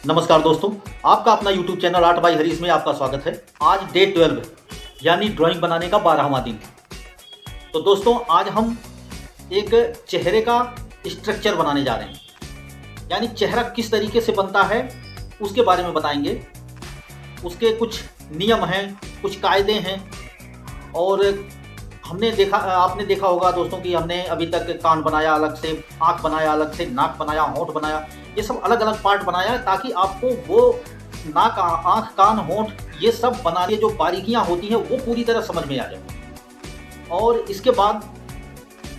नमस्कार दोस्तों, आपका अपना YouTube channel art bye Harish में आपका स्वागत है। आज डे 12 यानी ड्राइंग बनाने का 12वां दिन। तो दोस्तों आज हम एक चेहरे का स्ट्रक्चर बनाने जा रहे हैं, यानी चेहरा किस तरीके से बनता है उसके बारे में बताएंगे। उसके कुछ नियम हैं, कुछ कायदे हैं और आपने देखा होगा दोस्तों कि हमने अभी तक कान बनाया अलग से, आँख बनाया अलग से, नाक बनाया, होंठ बनाया, ये सब अलग अलग पार्ट बनाया ताकि आपको वो नाक, आँख, कान, होंठ ये सब बनाने जो बारीकियां होती हैं वो पूरी तरह समझ में आ जाए। और इसके बाद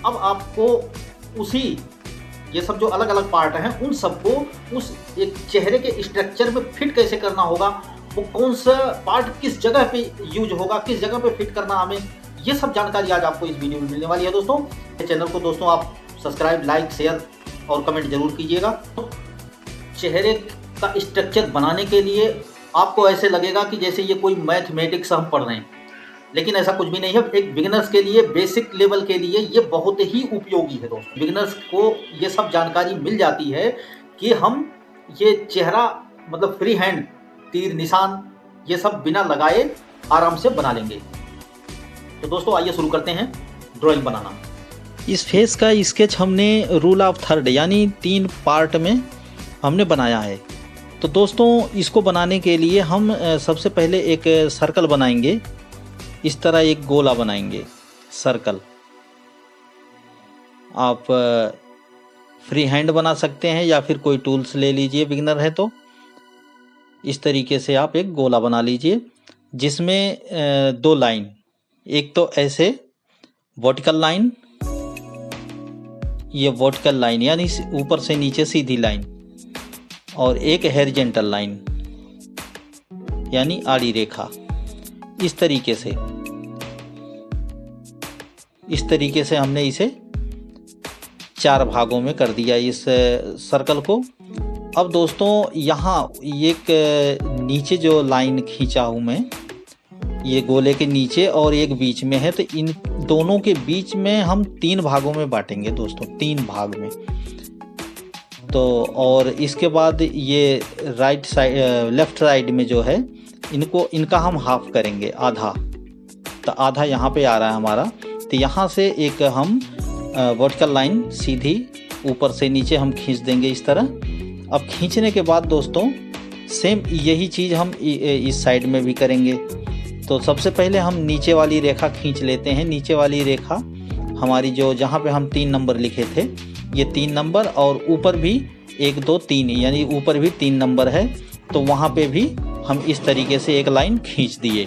अब आपको ये सब जो अलग अलग पार्ट हैं उन सबको उस एक चेहरे के स्ट्रक्चर में फिट कैसे करना होगा, वो कौन सा पार्ट किस जगह पे यूज होगा, किस जगह पे फिट करना हमें, ये सब जानकारी आज आपको इस वीडियो में मिलने वाली है। दोस्तों चैनल को दोस्तों आप सब्सक्राइब, लाइक, शेयर और कमेंट जरूर कीजिएगा। चेहरे का स्ट्रक्चर बनाने के लिए आपको ऐसे लगेगा कि जैसे ये कोई मैथमेटिक्स हम पढ़ रहे हैं, लेकिन ऐसा कुछ भी नहीं है। एक बिगिनर्स के लिए, बेसिक लेवल के लिए ये बहुत ही उपयोगी है दोस्तों। बिगिनर्स को ये सब जानकारी मिल जाती है कि हम ये चेहरा मतलब फ्री हैंड, तीर निशान ये सब बिना लगाए आराम से बना लेंगे। तो दोस्तों आइए शुरू करते हैं ड्राइंग बनाना। इस फेस का स्केच हमने रूल ऑफ थर्ड यानी 3 पार्ट में हमने बनाया है। तो दोस्तों इसको बनाने के लिए हम सबसे पहले एक सर्कल बनाएंगे। इस तरह एक गोला बनाएंगे, सर्कल। आप फ्री हैंड बना सकते हैं या फिर कोई टूल्स ले लीजिए, बिगिनर है तो। इस तरीके से आप एक गोला बना लीजिए जिसमें 2 लाइन, एक तो ऐसे वर्टिकल लाइन, ये वर्टिकल लाइन यानी ऊपर से नीचे सीधी लाइन, और एक हॉरिजॉन्टल लाइन यानी आड़ी रेखा। इस तरीके से हमने इसे 4 भागों में कर दिया इस सर्कल को। अब दोस्तों यहाँ एक नीचे जो लाइन खींचा हूँ मैं, ये गोले के नीचे और एक बीच में है, तो इन दोनों के बीच में हम 3 भागों में बांटेंगे दोस्तों, 3 भाग में। तो और इसके बाद ये राइट साइड, लेफ्ट साइड में जो है इनका हम हाफ करेंगे, आधा। तो आधा यहाँ पे आ रहा है हमारा। तो यहाँ से एक हम वर्टिकल लाइन सीधी ऊपर से नीचे हम खींच देंगे इस तरह। अब खींचने के बाद दोस्तों सेम यही चीज़ हम इस साइड में भी करेंगे। तो सबसे पहले हम नीचे वाली रेखा खींच लेते हैं। नीचे वाली रेखा हमारी जो जहाँ पे हम 3 नंबर लिखे थे, ये 3 नंबर, और ऊपर भी 1 2 3 यानी ऊपर भी 3 नंबर है। तो वहाँ पे भी हम इस तरीके से एक लाइन खींच दिए।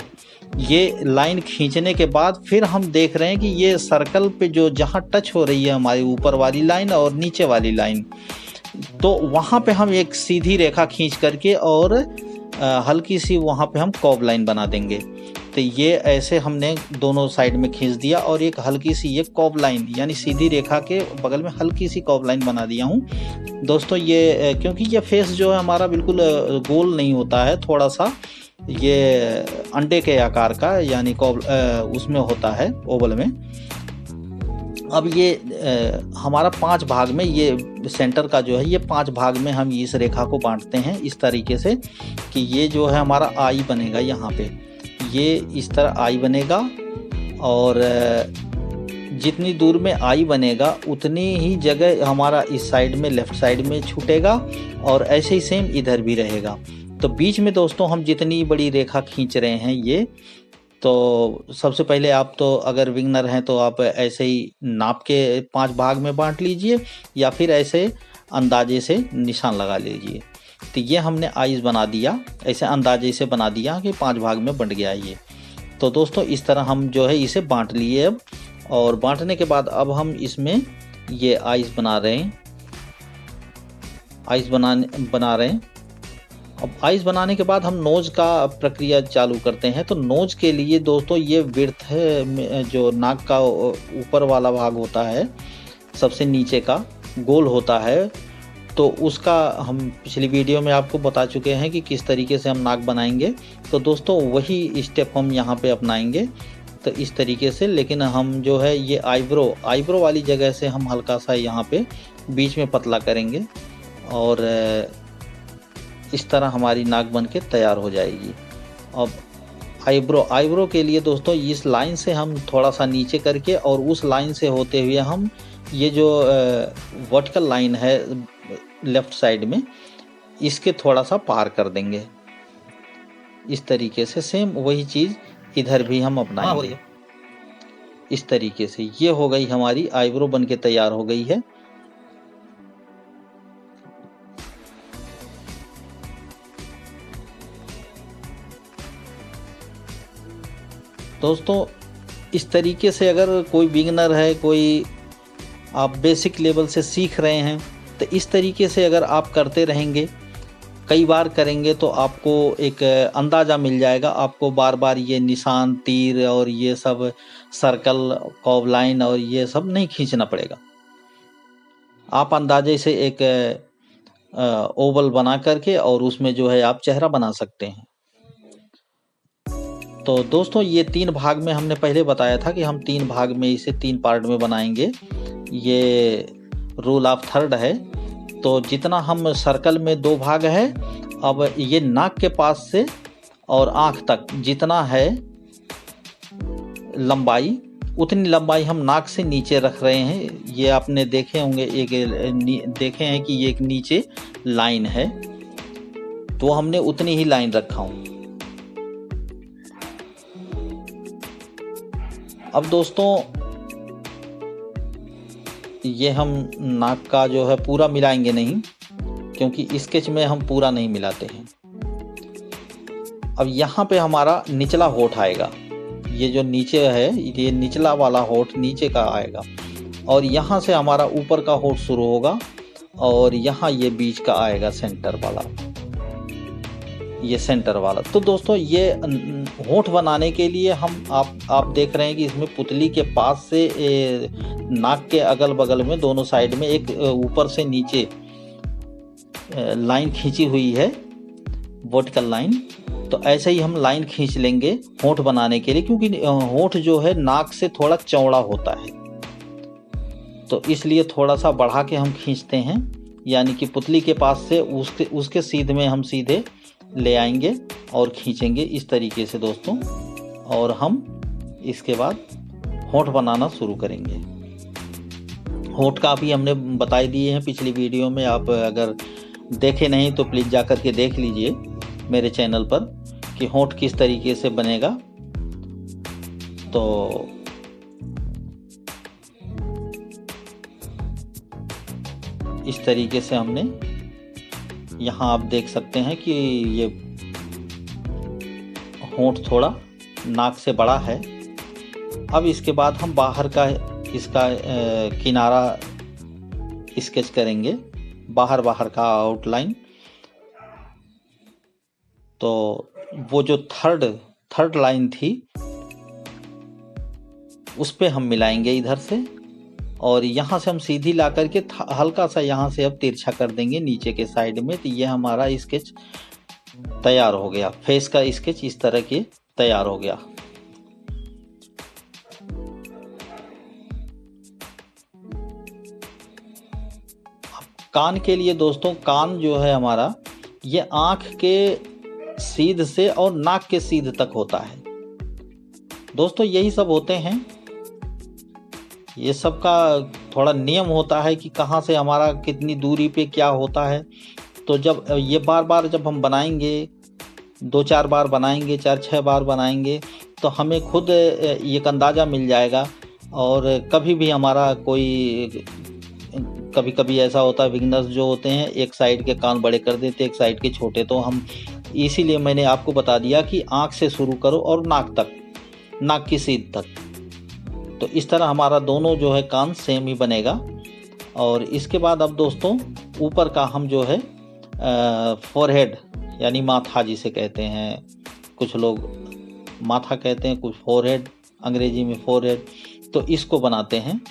ये लाइन खींचने के बाद फिर हम देख रहे हैं कि ये सर्कल पे जो जहाँ टच हो रही है हमारी ऊपर वाली लाइन और नीचे वाली लाइन, तो वहाँ पे हम एक सीधी रेखा खींच करके और हल्की सी वहाँ पे हम कर्व लाइन बना देंगे। तो ये ऐसे हमने दोनों साइड में खींच दिया और एक हल्की सी ये कर्व लाइन यानी सीधी रेखा के बगल में हल्की सी कर्व लाइन बना दिया हूँ दोस्तों। ये क्योंकि ये फेस जो है हमारा बिल्कुल गोल नहीं होता है, थोड़ा सा ये अंडे के आकार का यानी उसमें होता है, ओवल में। अब ये हमारा 5 भाग में, ये सेंटर का जो है ये 5 भाग में हम इस रेखा को बांटते हैं इस तरीके से कि ये जो है हमारा आई बनेगा। यहाँ पे ये इस तरह आई बनेगा और जितनी दूर में आई बनेगा उतनी ही जगह हमारा इस साइड में, लेफ्ट साइड में छूटेगा और ऐसे ही सेम इधर भी रहेगा। तो बीच में दोस्तों हम जितनी बड़ी रेखा खींच रहे हैं ये, तो सबसे पहले आप तो अगर बिगिनर हैं तो आप ऐसे ही नाप के 5 भाग में बांट लीजिए या फिर ऐसे अंदाजे से निशान लगा लीजिए। तो ये हमने आइज बना दिया, ऐसे अंदाजे से बना दिया कि 5 भाग में बंट गया ये। तो दोस्तों इस तरह हम जो है इसे बांट लिए अब, और बांटने के बाद अब हम इसमें ये आइज बना रहे हैं, आइज बना रहे हैं। अब आइज बनाने के बाद हम नोज का प्रक्रिया चालू करते हैं। तो नोज के लिए दोस्तों ये विड्थ है, जो नाक का ऊपर वाला भाग होता है सबसे नीचे का गोल होता है, तो उसका हम पिछली वीडियो में आपको बता चुके हैं कि किस तरीके से हम नाक बनाएंगे। तो दोस्तों वही स्टेप हम यहाँ पे अपनाएंगे। तो इस तरीके से, लेकिन हम जो है ये आईब्रो वाली जगह से हम हल्का सा यहाँ पे बीच में पतला करेंगे और इस तरह हमारी नाक बन के तैयार हो जाएगी। अब आईब्रो के लिए दोस्तों इस लाइन से हम थोड़ा सा नीचे करके और उस लाइन से होते हुए हम ये जो वर्टिकल लाइन है लेफ्ट साइड में, इसके थोड़ा सा पार कर देंगे। इस तरीके से सेम वही चीज़ इधर भी हम अपनाएंगे। इस तरीके से ये हो गई हमारी आईब्रो बन के तैयार हो गई है। दोस्तों इस तरीके से अगर कोई बिगिनर है, कोई आप बेसिक लेवल से सीख रहे हैं, तो इस तरीके से अगर आप करते रहेंगे, कई बार करेंगे, तो आपको एक अंदाज़ा मिल जाएगा। आपको बार बार ये निशान, तीर और ये सब सर्कल, कर्व लाइन और ये सब नहीं खींचना पड़ेगा। आप अंदाजे से एक ओवल बना करके और उसमें जो है आप चेहरा बना सकते हैं। तो दोस्तों ये 3 भाग में हमने पहले बताया था कि हम 3 भाग में इसे 3 पार्ट में बनाएंगे। ये रूल ऑफ थर्ड है। तो जितना हम सर्कल में 2 भाग है, अब ये नाक के पास से और आँख तक जितना है लंबाई, उतनी लंबाई हम नाक से नीचे रख रहे हैं। ये आपने देखे होंगे, देखे हैं कि ये एक नीचे लाइन है, तो हमने उतनी ही लाइन रखा हूँ। अब दोस्तों ये हम नाक का जो है पूरा मिलाएंगे नहीं, क्योंकि स्केच में हम पूरा नहीं मिलाते हैं। अब यहाँ पे हमारा निचला होठ आएगा। ये जो नीचे है, ये निचला वाला होठ नीचे का आएगा, और यहाँ से हमारा ऊपर का होठ शुरू होगा, और यहाँ ये बीच का आएगा सेंटर वाला, ये सेंटर वाला। तो दोस्तों ये होठ बनाने के लिए हम आप देख रहे हैं कि इसमें पुतली के पास से नाक के अगल बगल में दोनों साइड में एक ऊपर से नीचे लाइन खींची हुई है, वर्टिकल लाइन। तो ऐसे ही हम लाइन खींच लेंगे होठ बनाने के लिए, क्योंकि होठ जो है नाक से थोड़ा चौड़ा होता है, तो इसलिए थोड़ा सा बढ़ा के हम खींचते हैं। यानी कि पुतली के पास से उसके सीध में हम सीधे ले आएंगे और खींचेंगे इस तरीके से दोस्तों। और हम इसके बाद होठ बनाना शुरू करेंगे। होठ का भी हमने बताई दिए हैं पिछली वीडियो में, आप अगर देखे नहीं तो प्लीज़ जा कर के देख लीजिए मेरे चैनल पर कि होठ किस तरीके से बनेगा। तो इस तरीके से हमने, यहाँ आप देख सकते हैं कि ये होंठ थोड़ा नाक से बड़ा है। अब इसके बाद हम बाहर का इसका किनारा स्केच करेंगे, बाहर का आउटलाइन। तो वो जो थर्ड लाइन थी उस पे हम मिलाएंगे इधर से, और यहाँ से हम सीधी ला करके हल्का सा यहाँ से अब तिरछा कर देंगे नीचे के साइड में। तो ये हमारा स्केच तैयार हो गया, फेस का स्केच इस तरह के तैयार हो गया। कान के लिए दोस्तों, कान जो है हमारा, ये आँख के सीध से और नाक के सीध तक होता है दोस्तों। यही सब होते हैं, ये सब का थोड़ा नियम होता है कि कहाँ से हमारा कितनी दूरी पे क्या होता है। तो जब ये बार जब हम बनाएंगे, 2-4 बार बनाएंगे, 4-6 बार बनाएंगे, तो हमें खुद एक अंदाज़ा मिल जाएगा। और कभी भी हमारा कभी ऐसा होता है, बिगिनर्स जो होते हैं एक साइड के कान बड़े कर देते, एक साइड के छोटे। तो हम इसीलिए मैंने आपको बता दिया कि आँख से शुरू करो और नाक तक, नाक की सीध तक। तो इस तरह हमारा दोनों जो है कान सेम ही बनेगा। और इसके बाद अब दोस्तों ऊपर का हम जो है फोरहेड यानी माथा जिसे कहते हैं, कुछ लोग माथा कहते हैं, कुछ फोरहेड, अंग्रेजी में फोरहेड, तो इसको बनाते हैं।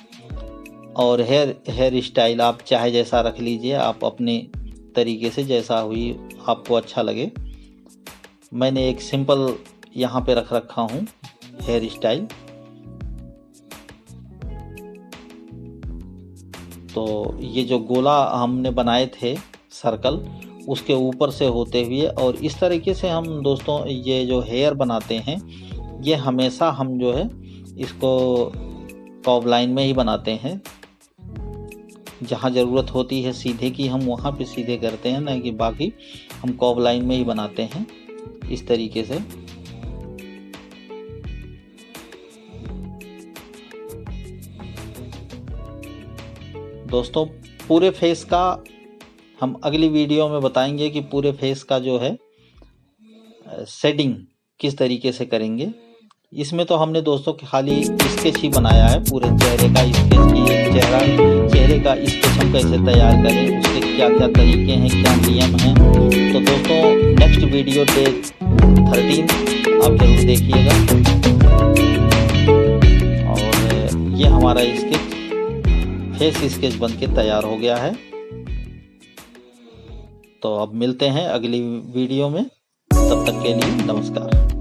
और हेयर स्टाइल आप चाहे जैसा रख लीजिए, आप अपने तरीके से, जैसा हुई आपको अच्छा लगे। मैंने एक सिंपल यहाँ पे रखा हूँ हेयर स्टाइल। तो ये जो गोला हमने बनाए थे सर्कल, उसके ऊपर से होते हुए, और इस तरीके से हम दोस्तों ये जो हेयर बनाते हैं ये हमेशा हम जो है इसको कर्व लाइन में ही बनाते हैं। जहाँ ज़रूरत होती है सीधे की हम वहाँ पे सीधे करते हैं, ना कि बाकी हम कर्व लाइन में ही बनाते हैं इस तरीके से। दोस्तों पूरे फेस का हम अगली वीडियो में बताएंगे कि पूरे फेस का जो है शेडिंग किस तरीके से करेंगे। इसमें तो हमने दोस्तों खाली स्केच ही बनाया है, पूरे चेहरे का स्केच की चेहरे का स्केच हम कैसे तैयार करें, उसके क्या क्या तरीके हैं, क्या नियम हैं। तो दोस्तों नेक्स्ट वीडियो डे 13 आप जरूर देखिएगा। और ये हमारा स्केच फेस स्केच बन के तैयार हो गया है। तो अब मिलते हैं अगली वीडियो में, तब तक के लिए नमस्कार।